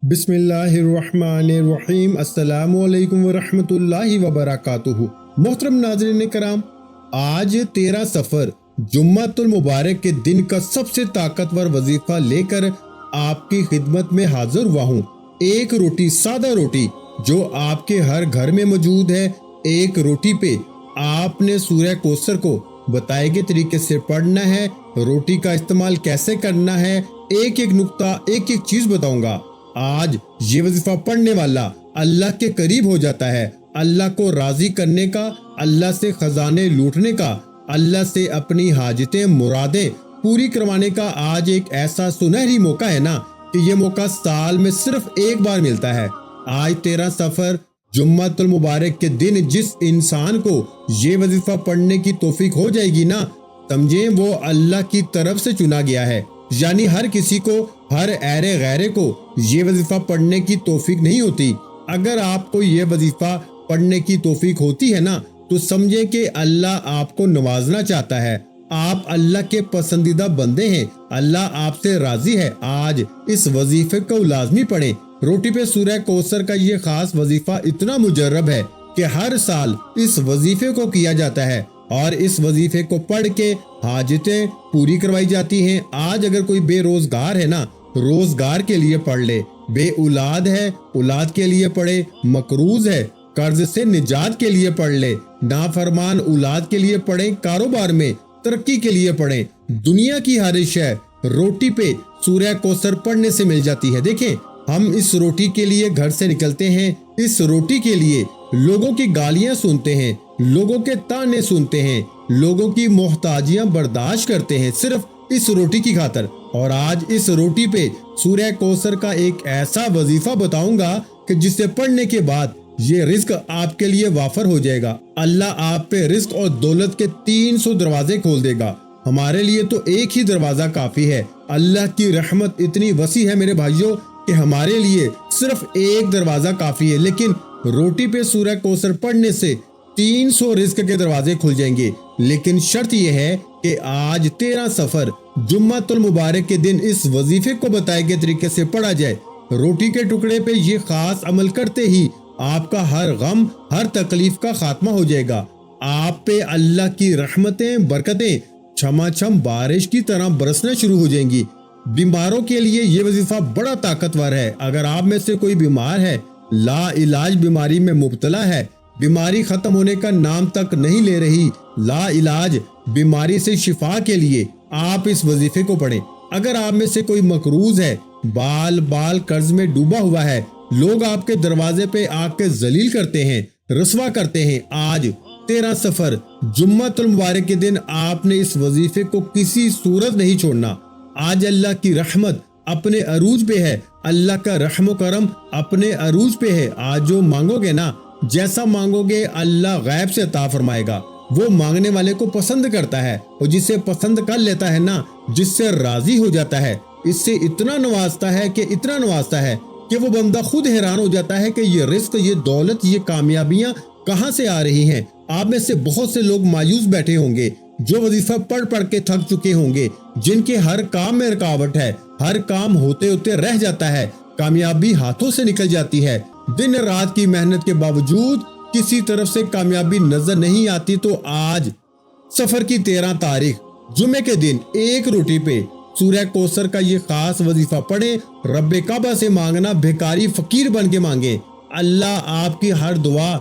بسم اللہ الرحمن الرحیم۔ السلام علیکم ورحمۃ اللہ وبرکاتہ۔ محترم ناظرین کرام، آج 13 صفر جمعۃ المبارک کے دن کا سب سے طاقتور وظیفہ لے کر آپ کی خدمت میں حاضر ہوا ہوں۔ ایک روٹی، سادہ روٹی جو آپ کے ہر گھر میں موجود ہے، ایک روٹی پہ آپ نے سورہ کوثر کو بتائے گئے طریقے سے پڑھنا ہے۔ روٹی کا استعمال کیسے کرنا ہے، ایک ایک نقطہ، ایک ایک چیز بتاؤں گا۔ آج یہ وظیفہ پڑھنے والا اللہ کے قریب ہو جاتا ہے، اللہ کو راضی کرنے کا، اللہ سے خزانے لوٹنے کا، اللہ سے اپنی حاجتیں مرادیں پوری کروانے کا۔ آج ایک ایسا سنہری موقع ہے نا کہ یہ موقع سال میں صرف ایک بار ملتا ہے۔ آج 13 صفر جمعۃ المبارک کے دن جس انسان کو یہ وظیفہ پڑھنے کی توفیق ہو جائے گی نا، سمجھیں وہ اللہ کی طرف سے چنا گیا ہے۔ یعنی ہر کسی کو، ہر ایرے غیرے کو یہ وظیفہ پڑھنے کی توفیق نہیں ہوتی۔ اگر آپ کو یہ وظیفہ پڑھنے کی توفیق ہوتی ہے نا، تو سمجھیں کہ اللہ آپ کو نوازنا چاہتا ہے، آپ اللہ کے پسندیدہ بندے ہیں، اللہ آپ سے راضی ہے۔ آج اس وظیفے کو لازمی پڑھیں۔ روٹی پہ سورہ کوثر کا یہ خاص وظیفہ اتنا مجرب ہے کہ ہر سال اس وظیفے کو کیا جاتا ہے اور اس وظیفے کو پڑھ کے حاجتیں پوری کروائی جاتی ہیں۔ آج اگر کوئی بے روزگار ہے نا، روزگار کے لیے پڑھ لے، بے اولاد ہے، اولاد کے لیے پڑھے، مقروض ہے، قرض سے نجات کے لیے پڑھ لے، نافرمان اولاد کے لیے پڑھیں، کاروبار میں ترقی کے لیے پڑھیں۔ دنیا کی ہر شے روٹی پہ سورہ کوثر پڑھنے سے مل جاتی ہے۔ دیکھیں، ہم اس روٹی کے لیے گھر سے نکلتے ہیں، اس روٹی کے لیے لوگوں کی گالیاں سنتے ہیں، لوگوں کے تانے سنتے ہیں، لوگوں کی محتاجیاں برداشت کرتے ہیں صرف اس روٹی کی خاطر۔ اور آج اس روٹی پہ سورہ کوثر کا ایک ایسا وظیفہ بتاؤں گا کہ جسے پڑھنے کے بعد یہ رزق آپ کے لیے وافر ہو جائے گا۔ اللہ آپ پہ رزق اور دولت کے 300 دروازے کھول دے گا۔ ہمارے لیے تو ایک ہی دروازہ کافی ہے۔ اللہ کی رحمت اتنی وسیع ہے میرے بھائیوں کہ ہمارے لیے صرف ایک دروازہ کافی ہے، لیکن روٹی پہ سورہ کوثر پڑھنے سے 300 رزق کے دروازے کھل جائیں گے۔ لیکن شرط یہ ہے کہ آج 13 صفر جمعۃ المبارک کے دن اس وظیفے کو بتائے گئے طریقے سے پڑھا جائے۔ روٹی کے ٹکڑے پہ یہ خاص عمل کرتے ہی آپ کا ہر غم، ہر تکلیف کا خاتمہ ہو جائے گا۔ آپ پہ اللہ کی رحمتیں، برکتیں چھما چھم بارش کی طرح برسنا شروع ہو جائیں گی۔ بیماروں کے لیے یہ وظیفہ بڑا طاقتور ہے۔ اگر آپ میں سے کوئی بیمار ہے، لا علاج بیماری میں مبتلا ہے، بیماری ختم ہونے کا نام تک نہیں لے رہی، لا علاج بیماری سے شفا کے لیے آپ اس وظیفے کو پڑھیں۔ اگر آپ میں سے کوئی مقروض ہے، بال بال قرض میں ڈوبا ہوا ہے، لوگ آپ کے دروازے پہ آ کے ذلیل کرتے ہیں، رسوا کرتے ہیں، آج 13 صفر جمعۃ المبارک کے دن آپ نے اس وظیفے کو کسی صورت نہیں چھوڑنا۔ آج اللہ کی رحمت اپنے عروج پہ ہے، اللہ کا رحم و کرم اپنے عروج پہ ہے۔ آج جو مانگو گے نا، جیسا مانگو گے اللہ غیب سے عطا فرمائے گا۔ وہ مانگنے والے کو پسند کرتا ہے، اور جسے پسند کر لیتا ہے نا، جس سے راضی ہو جاتا ہے، اس سے اتنا نوازتا ہے کہ وہ بندہ خود حیران ہو جاتا ہے کہ یہ رزق، یہ دولت، یہ کامیابیاں کہاں سے آ رہی ہیں۔ آپ میں سے بہت سے لوگ مایوس بیٹھے ہوں گے، جو وظیفہ پڑھ کے تھک چکے ہوں گے، جن کے ہر کام میں رکاوٹ ہے، ہر کام ہوتے ہوتے رہ جاتا ہے، کامیابی ہاتھوں سے نکل جاتی ہے، دن رات کی محنت کے باوجود کسی طرف سے کامیابی نظر نہیں آتی۔ تو آج سفر کی 13 تاریخ جمعے کے دن ایک روٹی پہ سورہ کوثر کا یہ خاص وظیفہ پڑھیں۔ رب کعبہ سے مانگنا، بھیکاری فقیر بن کے مانگیں، اللہ آپ کی ہر دعا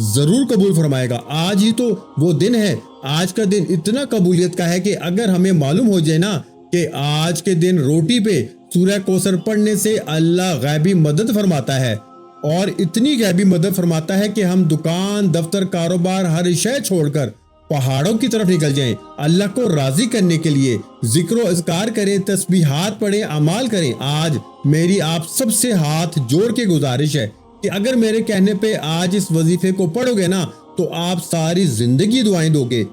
ضرور قبول فرمائے گا۔ آج ہی تو وہ دن ہے، آج کا دن اتنا قبولیت کا ہے کہ اگر ہمیں معلوم ہو جائے نا کہ آج کے دن روٹی پہ سورہ کوثر پڑھنے سے اللہ غیبی مدد فرماتا ہے، اور اتنی غیبی مدد فرماتا ہے کہ ہم دکان، دفتر، کاروبار، ہر شے چھوڑ کر پہاڑوں کی طرف نکل جائیں، اللہ کو راضی کرنے کے لیے ذکر و اذکار کریں، تسبیحات پڑھیں، اعمال کریں۔ آج میری آپ سب سے ہاتھ جوڑ کے گزارش ہے کہ اگر میرے کہنے پہ آج اس وظیفے کو پڑھو گے نا، تو آپ ساری زندگی دعائیں دو گے۔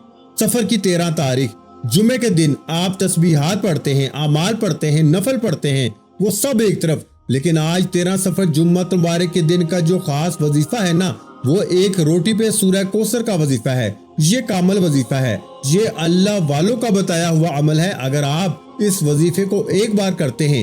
سفر کی 13 تاریخ جمعے کے دن آپ تسبیحات پڑھتے ہیں، اعمال پڑھتے ہیں، نفل پڑھتے ہیں، وہ سب ایک طرف، لیکن آج 13 صفر جمعۃ مبارک کے دن کا جو خاص وظیفہ ہے نا، وہ ایک روٹی پہ سورہ کوثر کا وظیفہ ہے۔ یہ کامل وظیفہ ہے، یہ اللہ والوں کا بتایا ہوا عمل ہے۔ اگر آپ اس وظیفے کو ایک بار کرتے ہیں،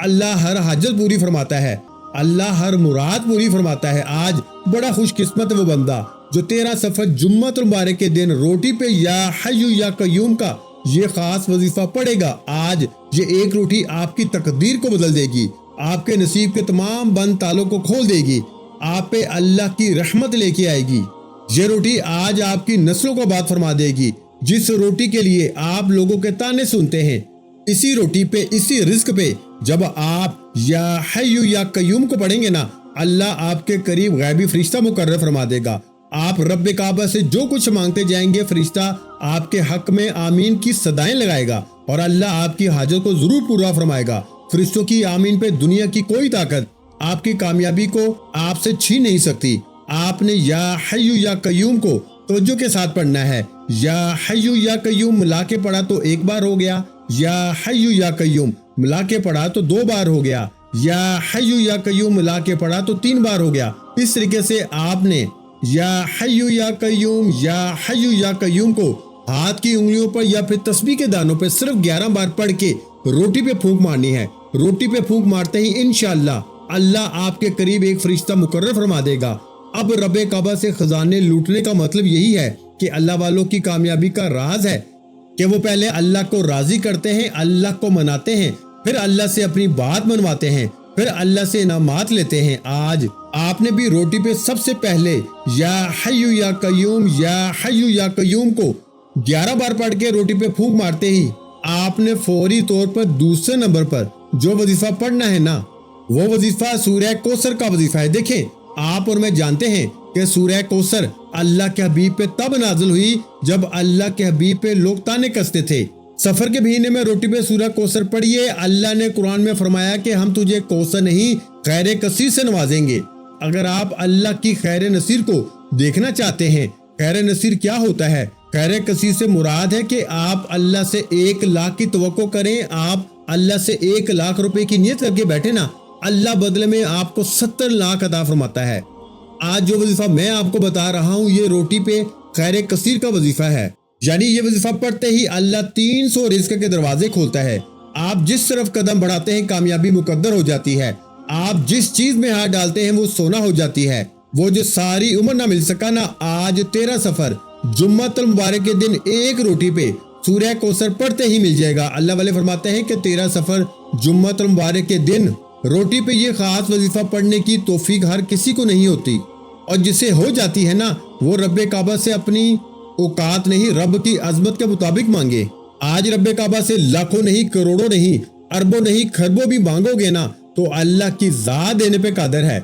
اللہ ہر حاجت پوری فرماتا ہے، اللہ ہر مراد پوری فرماتا ہے۔ آج بڑا خوش قسمت ہے وہ بندہ جو 13 صفر جمعۃ المبارک کے دن روٹی پہ یا حی یا قیوم کا یہ خاص وظیفہ پڑھے گا۔ آج یہ ایک روٹی آپ کی تقدیر کو بدل دے گی، آپ کے نصیب کے تمام بند تالوں کو کھول دے گی، آپ پہ اللہ کی رحمت لے کے آئے گی۔ یہ روٹی آج آپ کی نسلوں کو آباد فرما دے گی۔ جس روٹی کے لیے آپ لوگوں کے تانے سنتے ہیں، اسی روٹی پہ، اسی رزق پہ جب آپ یا حی یا قیوم کو پڑھیں گے نا، اللہ آپ کے قریب غیبی فرشتہ مقرر فرما دے گا۔ آپ رب کعبہ سے جو کچھ مانگتے جائیں گے، فرشتہ آپ کے حق میں آمین کی صدائیں لگائے گا اور اللہ آپ کی حاجت کو ضرور پورا فرمائے گا۔ فرشتوں کی آمین پہ دنیا کی کوئی طاقت آپ کی کامیابی کو آپ سے چھین نہیں سکتی۔ آپ نے یا حی یا قیوم کو توجہ کے ساتھ پڑھنا ہے۔ یا حی یا قیوم ملا کے پڑھا تو ایک بار ہو گیا، یا حی یا قیوم ملا کے پڑھا تو 2 بار ہو گیا، یا حی یا قیوم ملا کے پڑھا تو 3 بار ہو گیا۔ اس طریقے سے آپ نے یا حی یا قیوم، یا حی یا قیوم کو ہاتھ کی انگلیوں پر یا پھر تسبیح کے دانوں پہ صرف 11 بار پڑھ کے روٹی پہ پھونک مارنی ہے۔ روٹی پہ پھونک مارتے ہی انشاءاللہ اللہ آپ کے قریب ایک فرشتہ مقرر فرما دے گا۔ اب رب کعبہ سے خزانے لوٹنے کا مطلب یہی ہے کہ اللہ والوں کی کامیابی کا راز ہے کہ وہ پہلے اللہ کو راضی کرتے ہیں، اللہ کو مناتے ہیں، پھر اللہ سے اپنی بات منواتے ہیں، پھر اللہ سے انعامات لیتے ہیں۔ آج آپ نے بھی روٹی پہ سب سے پہلے یا حی یا قیوم، یا حی یا قیوم کو 11 بار پڑھ کے روٹی پہ پھونک مارتے ہی آپ نے فوری طور پر دوسرے نمبر پر جو وظیفہ پڑھنا ہے نا، وہ وظیفہ سورہ کوثر کا وظیفہ ہے۔ دیکھیں، آپ اور میں جانتے ہیں کہ سورہ کوثر اللہ کے حبیب پہ تب نازل ہوئی جب اللہ کے حبیب پہ لوگ تانے کستے تھے۔ سفر کے مہینے میں روٹی پہ سورہ کوثر پڑھیے۔ اللہ نے قرآن میں فرمایا کہ ہم تجھے کوثر نہیں خیر کثیر سے نوازیں گے۔ اگر آپ اللہ کی خیر نصیر کو دیکھنا چاہتے ہیں، خیر نصیر کیا ہوتا ہے؟ خیر کثیر سے مراد ہے کہ آپ اللہ سے 1 لاکھ کی توقع کریں، آپ اللہ سے 1 لاکھ روپے کی نیت کر کے بیٹھے نا، اللہ بدلے میں آپ کو 70 لاکھ عطا فرماتا ہے۔ آج جو وظیفہ میں آپ کو بتا رہا ہوں، یہ روٹی پہ خیر کثیر کا وظیفہ ہے، یعنی یہ وظیفہ پڑھتے ہی اللہ 300 رزق کے دروازے کھولتا ہے۔ آپ جس طرف قدم بڑھاتے ہیں کامیابی مقدر ہو جاتی ہے، آپ جس چیز میں ہاتھ ڈالتے ہیں وہ سونا ہو جاتی ہے۔ وہ جو ساری عمر نہ مل سکا نا، آج 13 صفر جمعۃ المبارک کے دن ایک روٹی پہ سورہ کوثر پڑھتے ہی مل جائے گا۔ اللہ والے فرماتے ہیں کہ 13 صفر جمعۃ المبارک کے دن روٹی پہ یہ خاص وظیفہ پڑھنے کی توفیق ہر کسی کو نہیں ہوتی، اور جسے ہو جاتی ہے نا، وہ رب کعبہ سے اپنی اوقات نہیں، رب کی عظمت کے مطابق مانگے۔ آج رب کعبہ سے لاکھوں نہیں، کروڑوں نہیں، اربوں نہیں، خربوں بھی مانگو گے نا تو اللہ کی ذات دینے پہ قادر ہے۔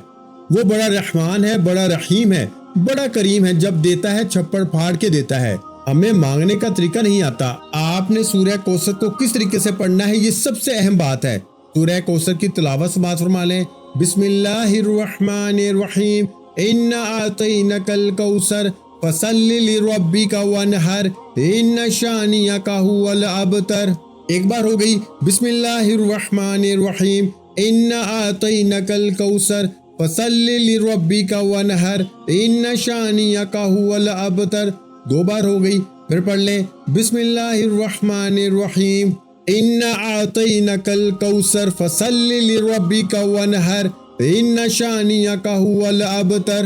وہ بڑا رحمان ہے، بڑا رحیم ہے، بڑا کریم ہے، جب دیتا ہے چھپڑ پھاڑ کے دیتا ہے۔ ہمیں مانگنے کا طریقہ نہیں آتا۔ آپ نے سورہ کوثر کو کس طریقے سے پڑھنا ہے، یہ سب سے اہم بات ہے۔ سورہ کوثر کی تلاوت سماعت فرما لیں۔ بسم اللہ الرحمن الرحیم، انا اعطینک الکوثر فصل لربک وانحر ان شانئک ھو الابتر۔ ایک بار ہو گئی، بسم اللہ الرحمن الرحیم، انا اعطینک الکوثر فصل لربک وانحر ان شانئک ھو الابتر۔ 2 بار ہو گئی، پھر پڑھ لیں، بسم اللہ الرحمن الرحیم، انا اعطینک الکوثر فصل لربک وانحر ان شانئک ھو الابتر۔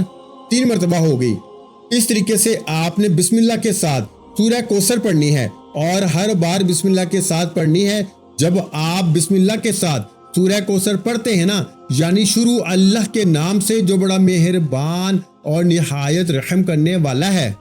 3 مرتبہ ہو گئی۔ اس طریقے سے آپ نے بسم اللہ کے ساتھ سورہ کوثر پڑھنی ہے، اور ہر بار بسم اللہ کے ساتھ پڑھنی ہے۔ جب آپ بسم اللہ کے ساتھ سورہ کوثر پڑھتے ہیں نا، یعنی شروع اللہ کے نام سے جو بڑا مہربان اور نہایت رحم کرنے والا ہے،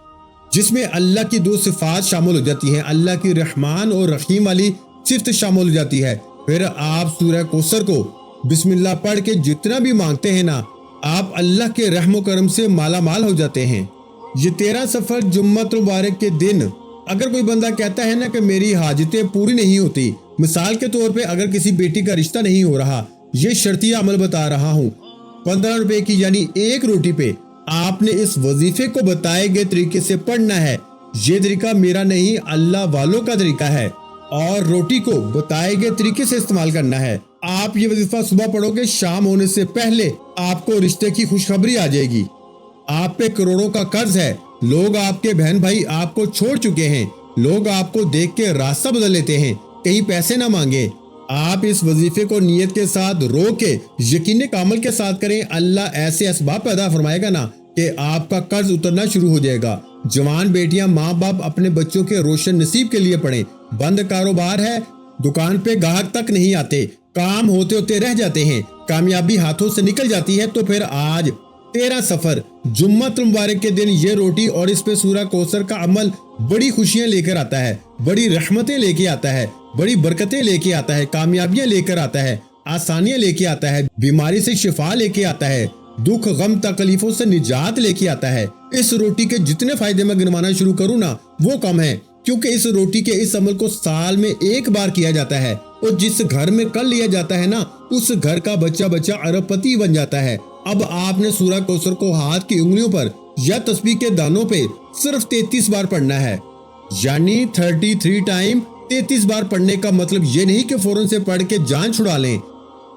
جس میں اللہ کی 2 صفات شامل ہو جاتی ہیں، اللہ کی رحمان اور رحیم والی صفت شامل ہو جاتی ہے۔ پھر آپ سورہ کوثر کو بسم اللہ پڑھ کے جتنا بھی مانگتے ہیں نا، آپ اللہ کے رحم و کرم سے مالا مال ہو جاتے ہیں۔ یہ 13 صفر جمعۃ المبارک کے دن اگر کوئی بندہ کہتا ہے نا کہ میری حاجتیں پوری نہیں ہوتی، مثال کے طور پہ اگر کسی بیٹی کا رشتہ نہیں ہو رہا، یہ شرطیہ عمل بتا رہا ہوں، 15 روپے کی یعنی ایک روٹی پہ آپ نے اس وظیفے کو بتائے گئے طریقے سے پڑھنا ہے۔ یہ طریقہ میرا نہیں، اللہ والوں کا طریقہ ہے، اور روٹی کو بتائے گئے طریقے سے استعمال کرنا ہے۔ آپ یہ وظیفہ صبح پڑھو گے، شام ہونے سے پہلے آپ کو رشتے کی خوشخبری آ جائے گی۔ آپ پہ کروڑوں کا قرض ہے، لوگ آپ کے بہن بھائی آپ کو چھوڑ چکے ہیں، لوگ آپ کو دیکھ کے راستہ بدل لیتے ہیں، کہیں پیسے نہ مانگے، آپ اس وظیفے کو نیت کے ساتھ رو کے یقین کامل کے ساتھ کریں، اللہ ایسے اسباب پیدا فرمائے گا نا کہ آپ کا قرض اترنا شروع ہو جائے گا۔ جوان بیٹیاں ماں باپ اپنے بچوں کے روشن نصیب کے لیے پڑھیں۔ بند کاروبار ہے، دکان پہ گاہک تک نہیں آتے، کام ہوتے ہوتے رہ جاتے ہیں، کامیابی ہاتھوں سے نکل جاتی ہے، تو پھر آج 13 سفر جمعۃ المبارک کے دن یہ روٹی اور اس پہ سورہ کوثر کا عمل بڑی خوشیاں لے کر آتا ہے، بڑی رحمتیں لے کے آتا ہے، بڑی برکتیں لے کے آتا ہے، کامیابیاں لے کر آتا ہے، آسانیاں لے کے آتا ہے، بیماری سے شفا لے کے آتا ہے، دکھ غم تکلیفوں سے نجات لے کے آتا ہے۔ اس روٹی کے جتنے فائدے میں گنوانا شروع کروں نا وہ کم ہے، کیونکہ اس روٹی کے اس عمل کو سال میں ایک بار کیا جاتا ہے، اور جس گھر میں کر لیا جاتا ہے نا اس گھر کا بچہ ارب پتی بن جاتا ہے۔ اب آپ نے سورہ کوثر کو ہاتھ کی انگلیوں پر یا تسبیح کے دانوں پہ صرف 33 بار پڑھنا ہے، یعنی 33 ٹائم 33 بار پڑھنے کا مطلب یہ نہیں کہ فوراً سے پڑھ کے جان چھڑا لیں۔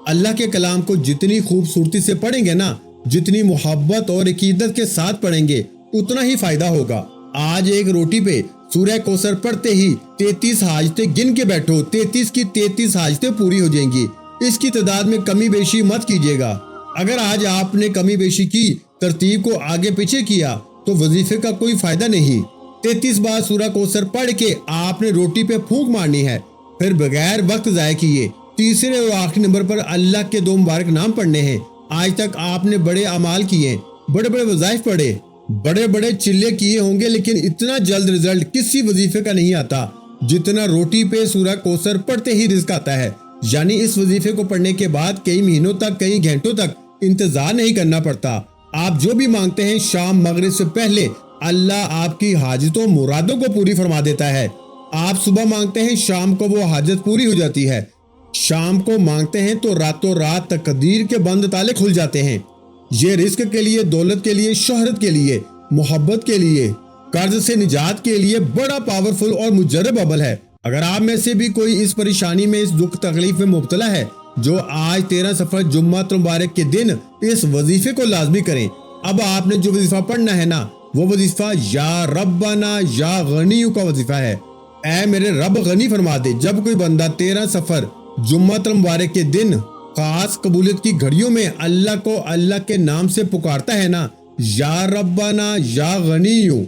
اللہ کے کلام کو جتنی خوبصورتی سے پڑھیں گے نا، جتنی محبت اور عقیدت کے ساتھ پڑھیں گے، اتنا ہی فائدہ ہوگا۔ آج ایک روٹی پہ سورہ کوثر پڑھتے ہی 33 حاجتیں گن کے بیٹھو، 33 کی 33 حاجتیں پوری ہو جائیں گی۔ اس کی تعداد میں کمی بیشی مت کیجیے گا۔ اگر آج آپ نے کمی بیشی کی، ترتیب کو آگے پیچھے کیا، تو وظیفے کا کوئی فائدہ نہیں۔ 33 بار سورہ کوثر پڑھ کے آپ نے روٹی پہ پھونک مارنی ہے، پھر بغیر وقت ضائع کیے تیسرے اور آخری نمبر پر اللہ کے 2 مبارک نام پڑھنے ہیں۔ آج تک آپ نے بڑے اعمال کیے، بڑے بڑے وظائف پڑھے، بڑے بڑے چلے کیے ہوں گے، لیکن اتنا جلد رزلٹ کسی وظیفے کا نہیں آتا جتنا روٹی پہ سورہ کوثر پڑھتے ہی رزق آتا ہے۔ یعنی اس وظیفے کو پڑھنے کے بعد کئی مہینوں تک، کئی گھنٹوں تک انتظار نہیں کرنا پڑتا۔ آپ جو بھی مانگتے ہیں شام مغرب سے پہلے اللہ آپ کی حاجتوں مرادوں کو پوری فرما دیتا ہے۔ آپ صبح مانگتے ہیں، شام کو وہ حاجت پوری ہو جاتی ہے۔ شام کو مانگتے ہیں تو راتوں رات تقدیر کے بند تالے کھل جاتے ہیں۔ یہ رزق کے لیے، دولت کے لیے، شہرت کے لیے، محبت کے لیے، قرض سے نجات کے لیے بڑا پاورفل اور مجرب عمل ہے۔ اگر آپ میں سے بھی کوئی اس پریشانی میں، اس دکھ تکلیف میں مبتلا ہے، جو آج 13 سفر جمعۃ المبارک کے دن اس وظیفے کو لازمی کریں۔ اب آپ نے جو وظیفہ پڑھنا ہے نا، وہ وظیفہ یا ربنا یا غنیو کا وظیفہ ہے۔ اے میرے رب غنی فرما دے۔ جب کوئی بندہ 13 سفر جمعۃ المبارک کے دن خاص قبولیت کی گھڑیوں میں اللہ کو اللہ کے نام سے پکارتا ہے نا، یا ربنا یا غنیو،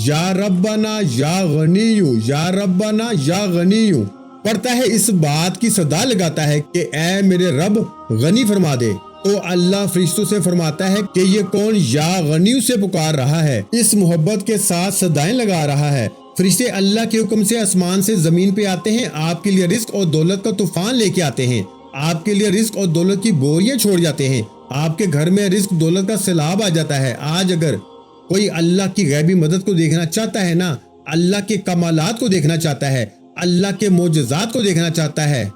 یا ربنا یا غنیو، یا ربنا یا غنیو پڑھتا ہے، اس بات کی صدا لگاتا ہے کہ اے میرے رب غنی فرما دے، تو اللہ فرشتوں سے فرماتا ہے کہ یہ کون یا غنیو سے پکار رہا ہے، اس محبت کے ساتھ صدائیں لگا رہا ہے۔ فرشتے اللہ کے حکم سے آسمان سے زمین پہ آتے ہیں، آپ کے لیے رزق اور دولت کا طوفان لے کے آتے ہیں، آپ کے لیے رزق اور دولت کی بوریاں چھوڑ جاتے ہیں، آپ کے گھر میں رزق دولت کا سیلاب آ جاتا ہے۔ آج اگر کوئی اللہ کی غیبی مدد کو دیکھنا چاہتا ہے نا، اللہ کے کمالات کو دیکھنا چاہتا ہے، اللہ کے معجزات کو دیکھنا چاہتا ہے،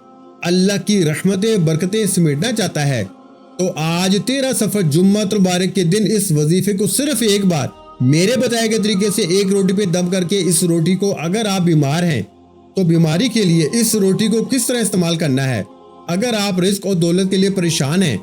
اللہ کی رحمتیں برکتیں سمیٹنا چاہتا ہے، تو آج 13 سفر جمعۃ المبارک کے دن اس وظیفے کو صرف ایک بار میرے بتائے گئے طریقے سے ایک روٹی پہ دم کر کے، اس روٹی کو اگر آپ بیمار ہیں تو بیماری کے لیے اس روٹی کو کس طرح استعمال کرنا ہے، اگر آپ رزق اور دولت کے لیے پریشان ہیں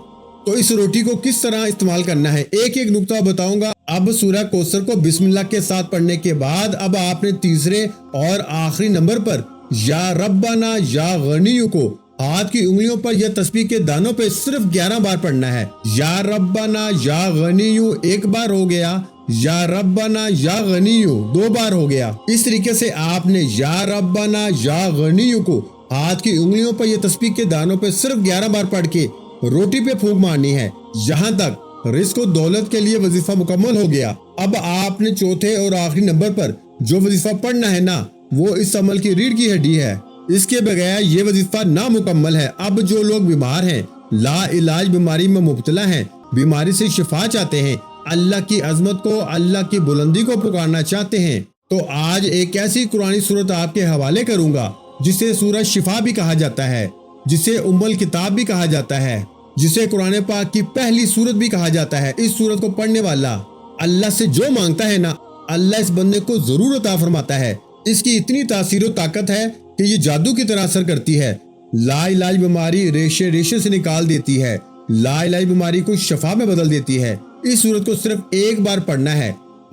تو اس روٹی کو کس طرح استعمال کرنا ہے، ایک ایک نقطہ بتاؤں گا۔ اب سورہ کوثر کو بسم اللہ کے ساتھ پڑھنے کے بعد اب آپ نے تیسرے اور آخری نمبر پر یا ربنا یا غنیو کو ہاتھ کی انگلیوں پر یا تسبیح کے دانوں پہ صرف 11 بار پڑھنا ہے۔ یا ربنا یا غنیو ایک بار ہو گیا، یا ربنا یا غنیو 2 بار ہو گیا۔ اس طریقے سے آپ نے یا ربنا یا غنیو کو ہاتھ کی انگلیوں پر یا تسبیح کے دانوں پہ صرف 11 بار پڑھ کے روٹی پہ پھونک مارنی ہے۔ یہاں تک رزق و دولت کے لیے وظیفہ مکمل ہو گیا۔ اب آپ نے چوتھے اور آخری نمبر پر جو وظیفہ پڑھنا ہے نا، وہ اس عمل کی ریڑھ کی ہڈی ہے، اس کے بغیر یہ وظیفہ نامکمل ہے۔ اب جو لوگ بیمار ہیں، لا علاج بیماری میں مبتلا ہیں، بیماری سے شفا چاہتے ہیں، اللہ کی عظمت کو، اللہ کی بلندی کو پکارنا چاہتے ہیں، تو آج ایک ایسی قرآنی صورت آپ کے حوالے کروں گا جسے سورہ شفا بھی کہا جاتا ہے، جسے ام الکتاب بھی کہا جاتا ہے، جسے قرآن پاک کی پہلی سورت بھی کہا جاتا ہے۔ اس سورت کو پڑھنے والا اللہ سے جو مانگتا ہے نا، اللہ اس بندے کو ضرور عطا فرماتا ہے۔ اس کی اتنی تاثیر و طاقت ہے کہ یہ جادو کی طرح اثر کرتی ہے، لا علاج بیماری ریشے ریشے سے نکال دیتی ہے، لا علاج بیماری کو شفا میں بدل دیتی ہے۔ اس سورت کو صرف ایک بار پڑھنا ہے